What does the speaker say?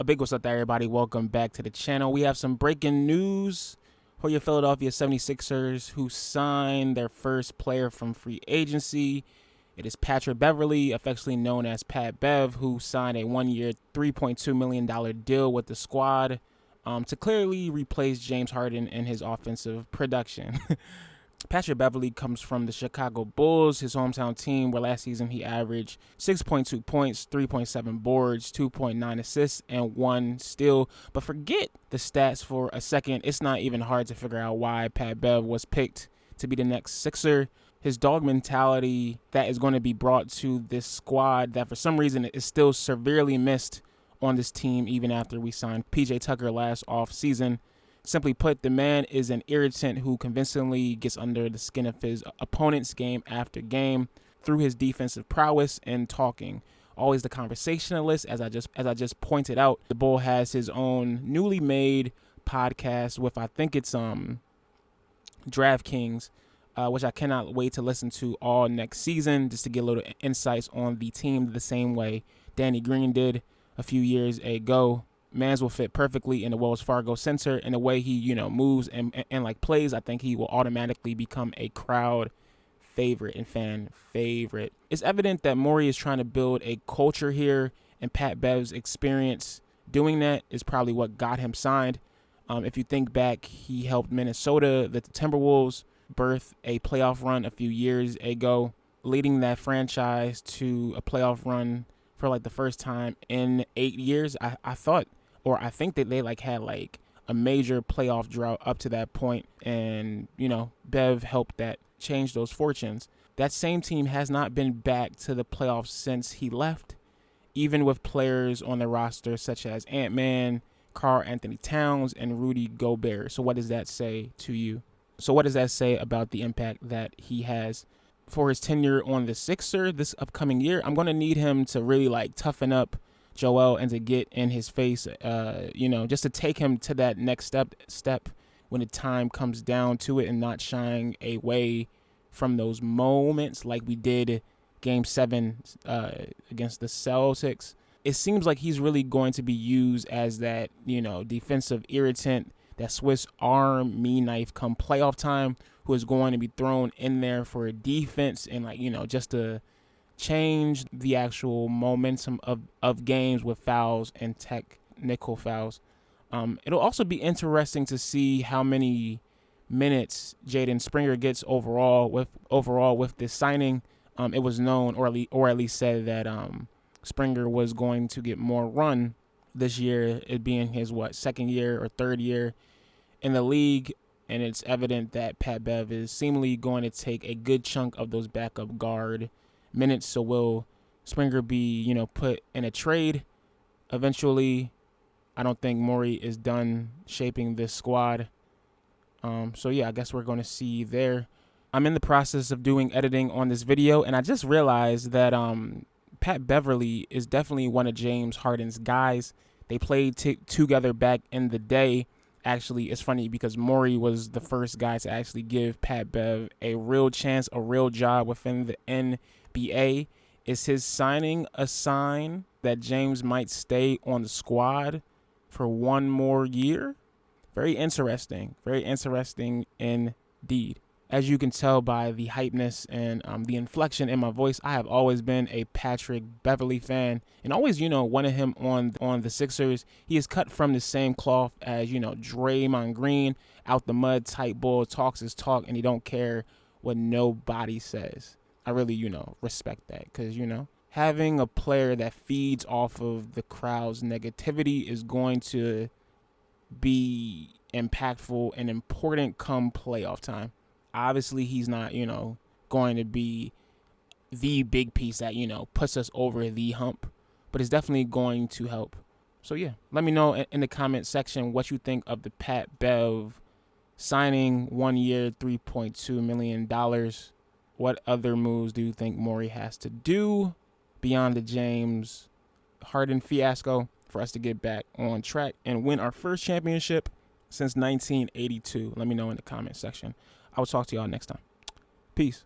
A big what's up to everybody. Welcome back to the channel. We have some breaking news for your Philadelphia 76ers who signed their first player from free agency. It is Patrick Beverley, affectionately known as Pat Bev, who signed a one-year, $3.2 million deal with the squad to clearly replace James Harden in his offensive production. Patrick Beverley comes from the Chicago Bulls, his hometown team, where last season he averaged 6.2 points, 3.7 boards, 2.9 assists, and 1 steal. But forget the stats for a second. It's not even hard to figure out why Pat Bev was picked to be the next Sixer. His dog mentality that is going to be brought to this squad that for some reason is still severely missed on this team even after we signed PJ Tucker last offseason. Simply put, the man is an irritant who convincingly gets under the skin of his opponents game after game through his defensive prowess and talking. Always the conversationalist, as I just pointed out. The Bull has his own newly made podcast with, I think it's DraftKings, which I cannot wait to listen to all next season just to get a little insights on the team the same way Danny Green did a few years ago. Mans will fit perfectly in the Wells Fargo Center, and the way he, moves and like plays, I think he will automatically become a crowd favorite and fan favorite. It's evident that Morey is trying to build a culture here, and Pat Bev's experience doing that is probably what got him signed. If you think back, he helped Minnesota, the Timberwolves, birth a playoff run a few years ago, leading that franchise to a playoff run for like the first time in 8 years. I think that they had a major playoff drought up to that point, and Bev helped that change those fortunes. That same team has not been back to the playoffs since he left, even with players on the roster such as Ant-Man, Karl Anthony Towns, and Rudy Gobert. So what does that say to you? So what does that say about the impact that he has for his tenure on the Sixers this upcoming year? I'm going to need him to really toughen up Joel and to get in his face, just to take him to that next step when the time comes down to it, and not shying away from those moments like we did Game 7 against the Celtics. It seems like he's really going to be used as that, defensive irritant, that Swiss Army knife come playoff time, who is going to be thrown in there for a defense and just to change the actual momentum of games with fouls and technical fouls. It'll also be interesting to see how many minutes Jaden Springer gets overall with this signing. It was known, or at least said, that Springer was going to get more run this year, it being his second year or third year in the league. And it's evident that Pat Bev is seemingly going to take a good chunk of those backup guard minutes. So will Springer be, put in a trade eventually? I don't think Morey is done shaping this squad. So yeah, I guess we're going to see there. I'm in the process of doing editing on this video, and I just realized that Pat Beverley is definitely one of James Harden's guys. They played together back in the day. Actually, it's funny because Morey was the first guy to actually give Pat Bev a real chance, a real job within the NBA. Is his signing a sign that James might stay on the squad for one more year? Very interesting indeed. As you can tell by the hypeness and the inflection in my voice, I have always been a Patrick Beverley fan, and always, wanted him on the Sixers. He is cut from the same cloth as, Draymond Green, out the mud type bull, talks his talk, and he don't care what nobody says. I really, respect that, because, having a player that feeds off of the crowd's negativity is going to be impactful and important come playoff time. Obviously, he's not, going to be the big piece that, puts us over the hump, but it's definitely going to help. So, yeah, let me know in the comment section what you think of the Pat Bev signing, 1 year, $3.2 million. What other moves do you think Morey has to do beyond the James Harden fiasco for us to get back on track and win our first championship since 1982? Let me know in the comment section. I will talk to y'all next time. Peace.